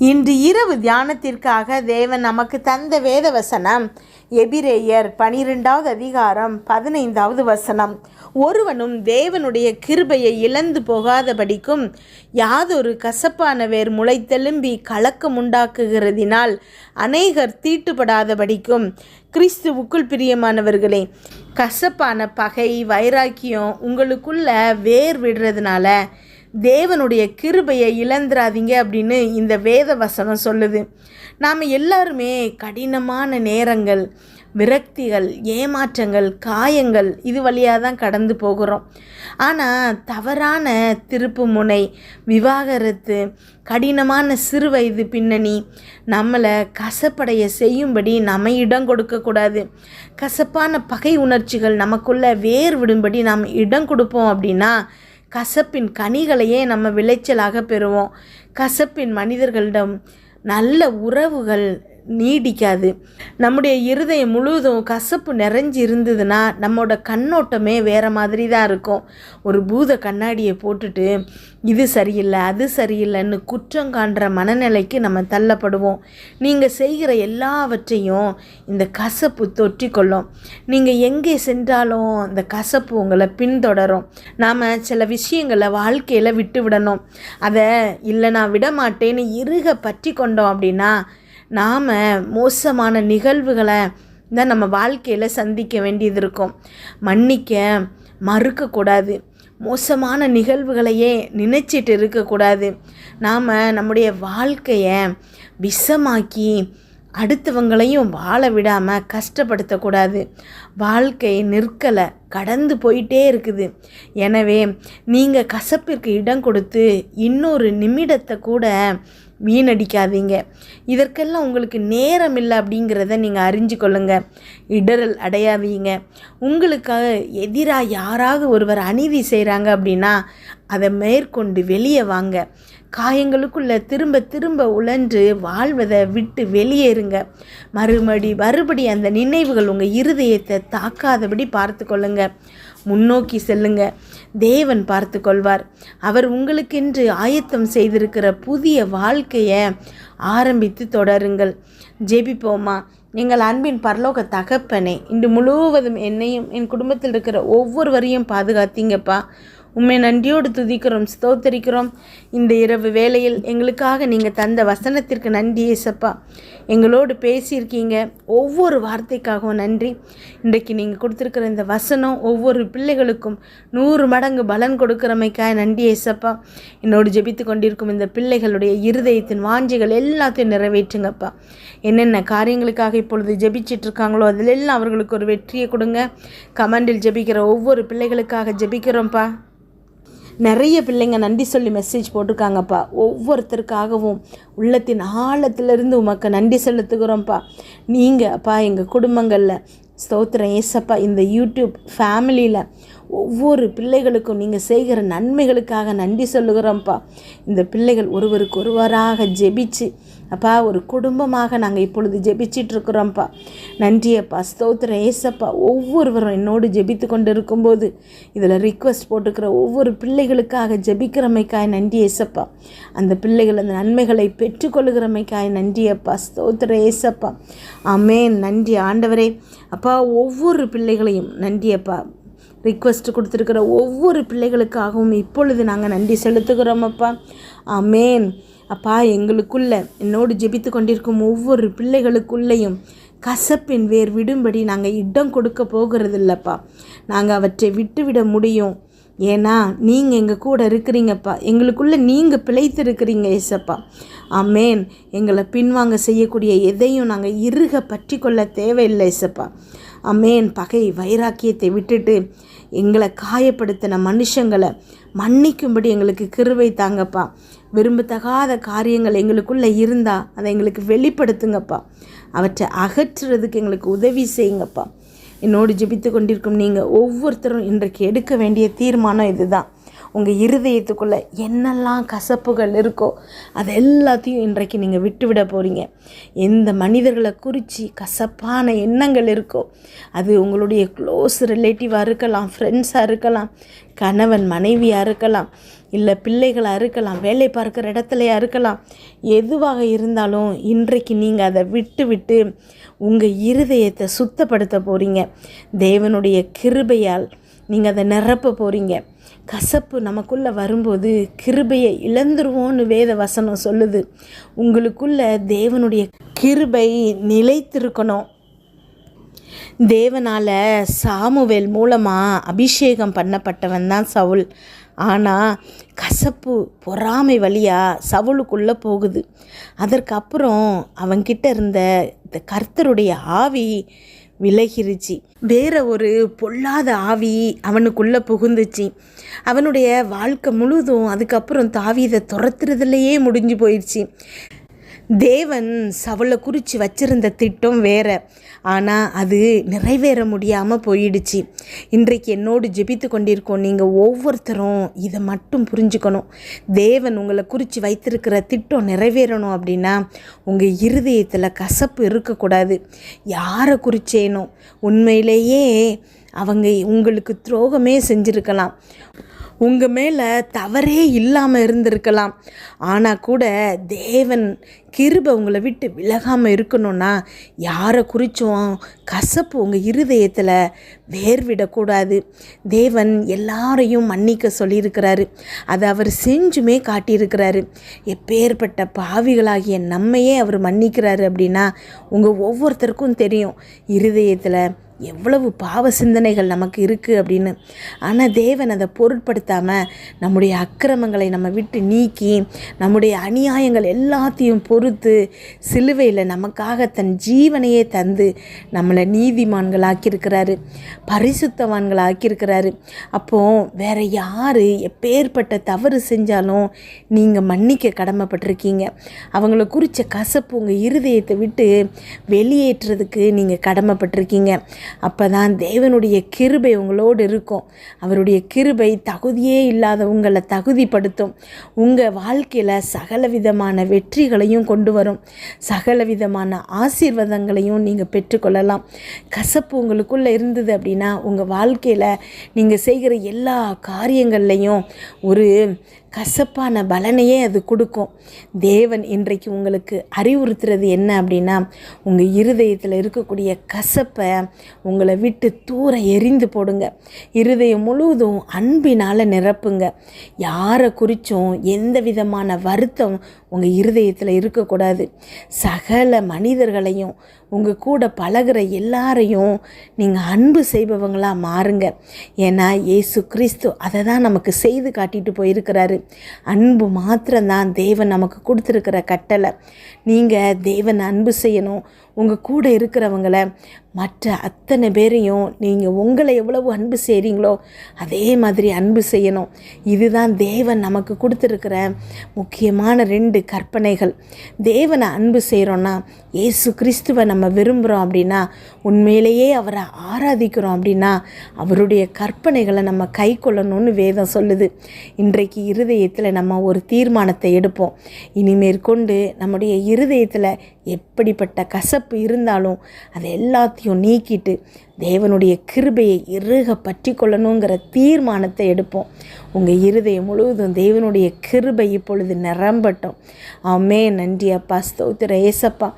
இன்று இரவு தியானத்திற்காக தேவன் நமக்கு தந்த வேத வசனம் எபிரேயர் 12வது அதிகாரம் 15வது வசனம். ஒருவனும் தேவனுடைய கிருபையை இழந்து போகாதபடிக்கும் யாதொரு கசப்பான வேர் முளைத்தெலும்பி கலக்கம் உண்டாக்குகிறதினால் அநேகர் தீட்டுப்படாதபடிக்கும் கிறிஸ்துவுக்குள் பிரியமானவர்களே, கசப்பான பகை வைராக்கியம் உங்களுக்குள்ள வேர் விடுறதுனால தேவனுடைய கிருபையை இழந்துராதீங்க அப்படின்னு இந்த வேத வசனம் சொல்லுது. நாம் எல்லாருமே கடினமான நேரங்கள், விரக்திகள், ஏமாற்றங்கள், காயங்கள் இது வழியாக தான் கடந்து போகிறோம். ஆனால் தவறான திருப்பு முனை, விவாகரத்து, கடினமான சிறு வயது பின்னணி நம்மளை கசப்படைய செய்யும்படி நம்ம இடம் கொடுக்கக்கூடாது. கசப்பான பகை உணர்ச்சிகள் நமக்குள்ளே வேர் விடும்படி நாம் இடம் கொடுப்போம் அப்படின்னா கசப்பின் கனிகளையே நம்ம விளைச்சலாக பெறுவோம். கசப்பின் மனிதர்களிடம் நல்ல உறவுகள் நீடிக்காது. நம்முடைய இருதயம் முழுவதும் கசப்பு நிறைஞ்சி இருந்ததுன்னா நம்மளோட கண்ணோட்டமே வேறு மாதிரி தான் இருக்கும். ஒரு பூத கண்ணாடியை போட்டுட்டு இது சரியில்லை அது சரியில்லைன்னு குற்றம் காண்ற மனநிலைக்கு நம்ம தள்ளப்படுவோம். நீங்கள் செய்கிற எல்லாவற்றையும் இந்த கசப்பு தொற்றிக்கொள்ளும். நீங்கள் எங்கே சென்றாலும் இந்த கசப்பு உங்களை பின்தொடரும். நாம் சில விஷயங்களை வாழ்க்கையில் விட்டு விடணும். அதை இல்லை நான் விட மாட்டேன்னு இறுக பற்றி கொண்டோம் அப்படின்னா நாம் மோசமான நிகழ்வுகளை தான் நம்ம வாழ்க்கையில் சந்திக்க வேண்டியது இருக்கும். மன்னிக்க மறுக்கக்கூடாது. மோசமான நிகழ்வுகளையே நினைச்சிட்டு இருக்கக்கூடாது. நாம் நம்முடைய வாழ்க்கையை விஷமாக்கி அடுத்தவங்களையும் வாழ விடாமல் கஷ்டப்படுத்தக்கூடாது. வாழ்க்கை நிற்கலை, கடந்து போயிட்டே இருக்குது. எனவே நீங்கள் கசப்பிற்கு இடம் கொடுத்து இன்னொரு நிமிடத்தை கூட வீணடிக்காதீங்க. இதற்கெல்லாம் உங்களுக்கு நேரம் இல்லை அப்படிங்கிறத நீங்கள் அறிஞ்சு கொள்ளுங்க. இடரல் அடையாதீங்க. உங்களுக்கு எதிராக யாராவது ஒருவர் அநீதி செய்கிறாங்க அப்படின்னா அதை மேற்கொண்டு வெளியே வாங்க. காயங்களுக்குள்ளே திரும்ப திரும்ப உழன்று வாழ்வதை விட்டு வெளியேறுங்க. மறுபடி அந்த நினைவுகள் உங்கள் இருதயத்தை தாக்காதபடி பார்த்து கொள்ளுங்க. முன்னோக்கி செல்லுங்க. தேவன் பார்த்து கொள்வார். அவர் உங்களுக்கென்று ஆயத்தம் செய்திருக்கிற புதிய வாழ்க்கையை ஆரம்பித்து தொடருங்கள். ஜெபிப்போமா. எங்கள் அன்பின் பரலோக தகப்பனே, இன்று முழுவதும் என்னையும் என் குடும்பத்தில் இருக்கிற ஒவ்வொருவரையும் பாதுகாத்தீங்கப்பா. உண்மை நன்றியோடு துதிக்கிறோம், ஸ்தோத்தரிக்கிறோம். இந்த இரவு வேளையில் எங்களுக்காக நீங்கள் தந்த வசனத்திற்கு நன்றி ஏசப்பா. எங்களோடு பேசியிருக்கீங்க. ஒவ்வொரு வார்த்தைக்காகவும் நன்றி. இன்றைக்கு நீங்கள் கொடுத்துருக்கிற இந்த வசனம் ஒவ்வொரு பிள்ளைகளுக்கும் 100 மடங்கு பலன் கொடுக்குறமைக்காக நன்றி ஏசப்பா. என்னோடு ஜெபித்து கொண்டிருக்கும் இந்த பிள்ளைகளுடைய இருதயத்தின் வாஞ்சிகள் எல்லாத்தையும் நிறைவேற்றுங்கப்பா. என்னென்ன காரியங்களுக்காக இப்பொழுது ஜெபிச்சிட்டு இருக்காங்களோ அதிலெல்லாம் அவர்களுக்கு ஒரு வெற்றியை கொடுங்க. கமெண்டில் ஜெபிக்கிற ஒவ்வொரு பிள்ளைகளுக்காக ஜெபிக்கிறோம்ப்பா. நிறைய பிள்ளைங்க நன்றி சொல்லி மெசேஜ் போட்டிருக்காங்கப்பா. ஒவ்வொருத்தருக்காகவும் உள்ளத்தின் ஆழத்திலிருந்து உமக்கு நன்றி செலுத்துகிறோம்ப்பா. நீங்கள் அப்பா எங்கள் குடும்பங்களில் ஸ்தோத்திரம் ஏசப்பா. இந்த யூடியூப் ஃபேமிலியில் ஒவ்வொரு பிள்ளைகளுக்கும் நீங்கள் செய்கிற நன்மைகளுக்காக நன்றி சொல்லுகிறோம்ப்பா. இந்த பிள்ளைகள் ஒருவருக்கு ஒருவராக ஜெபிச்சு அப்பா ஒரு குடும்பமாக நாங்கள் இப்பொழுது ஜெபிச்சிட்ருக்குறோம்ப்பா. நன்றியப்பா, ஸ்தோத்திரம் ஏசப்பா. ஒவ்வொருவரும் என்னோடு ஜெபித்து கொண்டு இருக்கும்போது இதில் ரிக்வெஸ்ட் போட்டுக்கிற ஒவ்வொரு பிள்ளைகளுக்காக ஜெபிக்கிறமைக்காய் நன்றி ஏசப்பா. அந்த பிள்ளைகள் அந்த நன்மைகளை பெற்றுக்கொள்ளுகிறமைக்காய் நன்றியப்பா, ஸ்தோத்திரம் ஏசப்பா. ஆமென். நன்றி ஆண்டவரே. அப்பா ஒவ்வொரு பிள்ளைகளையும் நன்றியப்பா. ரிக்வெஸ்ட் கொடுத்துருக்கிற ஒவ்வொரு பிள்ளைகளுக்காகவும் இப்பொழுது நாங்கள் நன்றி செலுத்துகிறோம் அப்பா. ஆமென். அப்பா எங்களுக்குள்ள என்னோடு ஜெபித்து கொண்டிருக்கும் ஒவ்வொரு பிள்ளைகளுக்குள்ளேயும் கசப்பின் வேர் விடும்படி நாங்கள் இடம் கொடுக்க போகிறது இல்லைப்பா. நாங்கள் அவற்றை விட்டுவிட முடியும். ஏன்னா நீங்கள் எங்கள் கூட இருக்கிறீங்கப்பா. எங்களுக்குள்ளே நீங்கள் பிழைத்திருக்கிறீங்க ஏசப்பா. ஆமென். எங்களை பின்வாங்க செய்யக்கூடிய எதையும் நாங்கள் இறுக பற்றி கொள்ள தேவையில்லை ஏசப்பா. ஆமென். பகை வைராக்கியத்தை விட்டுட்டு எங்களை காயப்படுத்தின மனுஷங்களை மன்னிக்கும்படி எங்களுக்கு கிருபை தாங்கப்பா. விரும்பத்தகாத காரியங்கள் எங்களுக்குள்ளே இருந்தால் அதை எங்களுக்கு வெளிப்படுத்துங்கப்பா. அவற்றை அகற்றுறதுக்கு எங்களுக்கு உதவி செய்யுங்கப்பா. என்னோடு ஜெபித்து கொண்டிருக்கும் நீங்கள் ஒவ்வொருத்தரும் இன்றைக்கு எடுக்க வேண்டிய தீர்மானம் இதுதான். உங்கள் இருதயத்துக்குள்ளே என்னெல்லாம் கசப்புகள் இருக்கோ அது எல்லாத்தையும் இன்றைக்கு நீங்கள் விட்டுவிட போகிறீங்க. எந்த மனிதர்களை குறித்து கசப்பான எண்ணங்கள் இருக்கோ, அது உங்களுடைய க்ளோஸ் ரிலேட்டிவாக இருக்கலாம், ஃப்ரெண்ட்ஸாக இருக்கலாம், கணவன் மனைவியாக இருக்கலாம், இல்லை பிள்ளைகளாக இருக்கலாம், வேலை பார்க்குற இடத்துலையா இருக்கலாம், எதுவாக இருந்தாலும் இன்றைக்கு நீங்கள் அதை விட்டு உங்கள் இருதயத்தை சுத்தப்படுத்த போகிறீங்க. தேவனுடைய கிருபையால் நீங்கள் அதை நிரப்ப போகிறீங்க. கசப்பு நமக்குள்ளே வரும்போது கிருபையை இழந்துருவோன்னு வேத வசனம் சொல்லுது. உங்களுக்குள்ள தேவனுடைய கிருபை நிலைத்திருக்கணும். தேவனால் சாமுவேல் மூலமாக அபிஷேகம் பண்ணப்பட்டவன் தான் சவுல். ஆனால் கசப்பு பொறாமை வழியாக சவுலுக்குள்ளே போகுது. அதற்கப்புறம் அவன்கிட்ட இருந்த இந்த கர்த்தருடைய ஆவி விலகிருச்சு. வேற ஒரு பொல்லாத ஆவி அவனுக்குள்ளே புகுந்துச்சு. அவனுடைய வாழ்க்கை முழுதும் அதுக்கப்புறம் தாவீதை துரத்துறதுலையே முடிஞ்சு போயிடுச்சு. தேவன் சவுலை குறித்து வச்சிருந்த திட்டம் வேற, ஆனால் அது நிறைவேற முடியாமல் போயிடுச்சு. இன்றைக்கு என்னோடு ஜெபித்து கொண்டிருக்கோம் நீங்கள் ஒவ்வொருத்தரும் இதை மட்டும் புரிஞ்சுக்கணும். தேவன் உங்களை குறித்து வைத்திருக்கிற திட்டம் நிறைவேறணும் அப்படின்னா உங்கள் இருதயத்தில் கசப்பு இருக்கக்கூடாது. யாரை குறிச்சேனோ உண்மையிலேயே அவங்க உங்களுக்கு துரோகமே செஞ்சுருக்கலாம், உங்கள் மேலே தவறே இல்லாமல் இருந்திருக்கலாம். ஆனால் கூட தேவன் கிருபை உங்களை விட்டு விலகாமல் இருக்கணும்னா யாரை குறித்தும் கசப்பு உங்கள் இருதயத்தில் வேர்விடக்கூடாது. தேவன் எல்லாரையும் மன்னிக்க சொல்லியிருக்கிறாரு. அதை அவர் செஞ்சுமே காட்டியிருக்கிறாரு. எப்பேற்பட்ட பாவிகளாகிய நம்மையே அவர் மன்னிக்கிறாரு அப்படின்னா உங்கள் ஒவ்வொருத்தருக்கும் தெரியும் இருதயத்தில் எவ்வளவு பாவ சிந்தனைகள் நமக்கு இருக்குது அப்படின்னு. ஆனால் தேவன் அதை பொருட்படுத்தாமல் நம்முடைய அக்கிரமங்களை நம்ம விட்டு நீக்கி நம்முடைய அநியாயங்கள் எல்லாத்தையும் பொறுத்து சிலுவையில் நமக்காக தன் ஜீவனையே தந்து நம்மளை நீதிமான்கள் ஆக்கியிருக்கிறாரு, பரிசுத்தவான்கள் ஆக்கியிருக்கிறாரு. அப்போது வேறு யார் எப்பேற்பட்ட தவறு செஞ்சாலும் நீங்கள் மன்னிக்க கடமைப்பட்டிருக்கீங்க. அவங்கள குறித்த கசப்பு உங்கள் இருதயத்தை விட்டு வெளியேற்றுறதுக்கு நீங்கள் கடமைப்பட்டிருக்கீங்க. அப்போ தான் தேவனுடைய கிருபை உங்களோடு இருக்கும். அவருடைய கிருபை தகுதியே இல்லாத உங்களை தகுதிப்படுத்தும். உங்கள் வாழ்க்கையில் சகலவிதமான வெற்றிகளையும் கொண்டு வரும், சகலவிதமான ஆசீர்வாதங்களையும் நீங்கள் பெற்றுக்கொள்ளலாம். கசப்பு உங்களுக்குள்ளே இருந்தது அப்படின்னா உங்கள் வாழ்க்கையில் நீங்கள் செய்கிற எல்லா காரியங்கள்லையும் ஒரு கசப்பான பலனையே அது கொடுக்கும். தேவன் இன்றைக்கு உங்களுக்கு அறிவுறுத்துறது என்ன அப்படின்னா உங்கள் இருதயத்தில் இருக்கக்கூடிய கசப்பை உங்களை விட்டு தூர எரிந்து போடுங்க. இருதயம் முழுவதும் அன்பினால் நிரப்புங்க. யாரை குறித்தும் எந்த விதமான வருத்தம் உங்கள் இருதயத்தில் இருக்கக்கூடாது. சகல மனிதர்களையும் உங்கள் கூட பழகிற எல்லாரையும் நீங்கள் அன்பு செய்பவங்களாக மாறுங்க. ஏன்னா இயேசு கிறிஸ்து அதை தான் நமக்கு செய்து காட்டிட்டு போயிருக்கிறாரு. அன்பு மாத்திரம்தான் தேவன் நமக்கு கொடுத்துருக்கிற கட்டளை. நீங்கள் தேவன் அன்பு செய்யணும். உங்கள் கூட இருக்கிறவங்கள மற்ற அத்தனை பேரையும் நீங்கள் உங்களை எவ்வளவு அன்பு செய்கிறீங்களோ அதே மாதிரி அன்பு செய்யணும். இதுதான் தேவன் நமக்கு கொடுத்துருக்கிற முக்கியமான 2 கற்பனைகள். தேவனை அன்பு செய்கிறோன்னா, இயேசு கிறிஸ்துவை நம்ம விரும்புகிறோம் அப்படின்னா, உண்மையிலேயே அவரை ஆராதிக்கிறோம் அப்படின்னா அவருடைய கற்பனைகளை நம்ம கை கொள்ளணும்னு வேதம் சொல்லுது. இன்றைக்கு இருதயத்தில் நம்ம ஒரு தீர்மானத்தை எடுப்போம். இனிமேற்கொண்டு நம்முடைய இருதயத்தில் எப்படிப்பட்ட கசப்பு இருந்தாலும் அதை எல்லாத்தையும் நீக்கிட்டு தேவனுடைய கிருபையை இறுக பற்றி கொள்ளணுங்கிற தீர்மானத்தை எடுப்போம். உங்கள் இருதயம் முழுவதும் தேவனுடைய கிருபை இப்பொழுது நிரம்பட்டும். ஆமே. நன்றி அப்பா, ஸ்தோத்திர ஏசப்பா.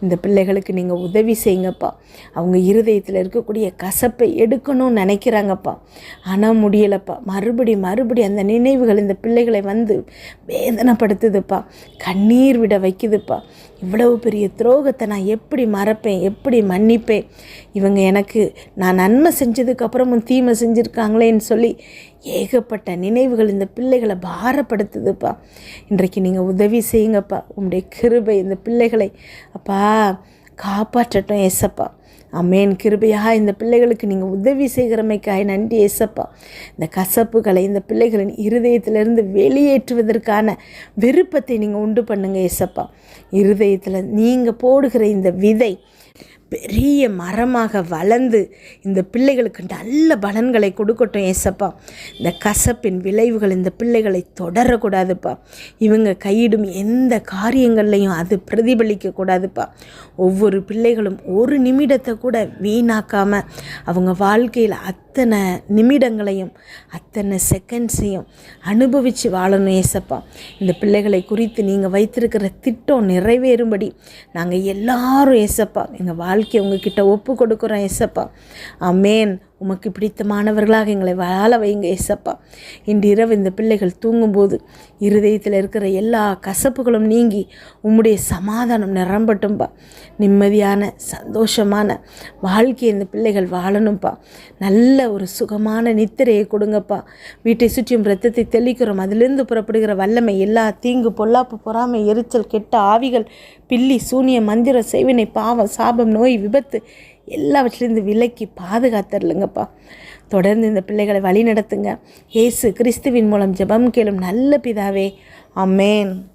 இந்த பிள்ளைகளுக்கு நீங்கள் உதவி செய்யுங்கப்பா. அவங்க இருதயத்தில் இருக்கக்கூடிய கசப்பை எடுக்கணும்னு நினைக்கிறாங்கப்பா, ஆனால் முடியலைப்பா. மறுபடி அந்த நினைவுகள் இந்த பிள்ளைகளை வந்து வேதனைப்படுத்துதுப்பா, கண்ணீர் விட வைக்குதுப்பா. இவ்வளவு பெரிய துரோகத்தை நான் எப்படி மறப்பேன், எப்படி மன்னிப்பேன்? இவங்க எனக்கு நான் நன்மை செஞ்சதுக்கப்புறமும் தீமை செஞ்சுருக்காங்களேன்னு சொல்லி ஏகப்பட்ட நினைவுகள் இந்த பிள்ளைகளை பாரப்படுத்துதுப்பா. இன்றைக்கு நீங்கள் உதவி செய்யுங்கப்பா. உங்களுடைய கிருபை இந்த பிள்ளைகளை அப்பா காப்பாற்றட்டும் ஏசப்பா. அமேன். கிருபையாக இந்த பிள்ளைகளுக்கு நீங்கள் உதவி செய்கிறமைக்காய் நன்றி ஏசப்பா. இந்த கசப்புகளை இந்த பிள்ளைகளின் இருதயத்திலிருந்து வெளியேற்றுவதற்கான விருப்பத்தை நீங்கள் உண்டு பண்ணுங்க ஏசப்பா. இருதயத்தில் நீங்கள் போடுகிற இந்த விதை பெரிய மரமாக வளர்ந்து இந்த பிள்ளைகளுக்கு நல்ல பலன்களை கொடுக்கட்டும் ஏசப்பா. இந்த கசப்பின் விளைவுகள் இந்த பிள்ளைகளை தொடரக்கூடாதுப்பா. இவங்க கையிடும் எந்த காரியங்கள்லையும் அது பிரதிபலிக்கக்கூடாதுப்பா. ஒவ்வொரு பிள்ளைகளும் ஒரு நிமிடத்தை கூட வீணாக்காமல் அவங்க வாழ்க்கையில் அத்தனை நிமிடங்களையும் அத்தனை செகண்ட்ஸையும் அனுபவித்து வாழணும் ஏசப்பா. இந்த பிள்ளைகளை குறித்து நீங்கள் வைத்திருக்கிற திட்டம் நிறைவேறும்படி நாங்கள் எல்லாரும் ஏசப்பா எங்கள் வாழ்க்கையை உங்ககிட்ட ஒப்பு கொடுக்குறோம் ஏசப்பா. ஆமேன். உமக்கு பிடித்தமானவர்களாக எங்களை வாழ வைங்க ஏசப்பா. இன்று இரவு இந்த பிள்ளைகள் தூங்கும்போது இருதயத்தில் இருக்கிற எல்லா கசப்புகளும் நீங்கி உம்முடைய சமாதானம் நிரம்பட்டும்பா. நிம்மதியான சந்தோஷமான வாழ்க்கையை இந்த பிள்ளைகள் வாழணும்ப்பா. நல்ல ஒரு சுகமான நித்திரையை கொடுங்கப்பா. வீட்டை சுற்றியும் இரத்தத்தை தெளிக்கிறோம். அதிலிருந்து புறப்படுகிற வல்லமை எல்லா தீங்கு பொல்லாப்பு பொறாமை எரிச்சல் கெட்ட ஆவிகள் பில்லி சூனிய மந்திர செய்வினை பாவம் சாபம் நோய் விபத்து எல்லாவற்றிலிருந்து விலக்கி பாதுகாத்தரலுங்கப்பா. தொடர்ந்து இந்த பிள்ளைகளை வழி நடத்துங்க. இயேசு கிறிஸ்துவின் மூலம் ஜெபம் கேளும் நல்ல பிதாவே. ஆமென்.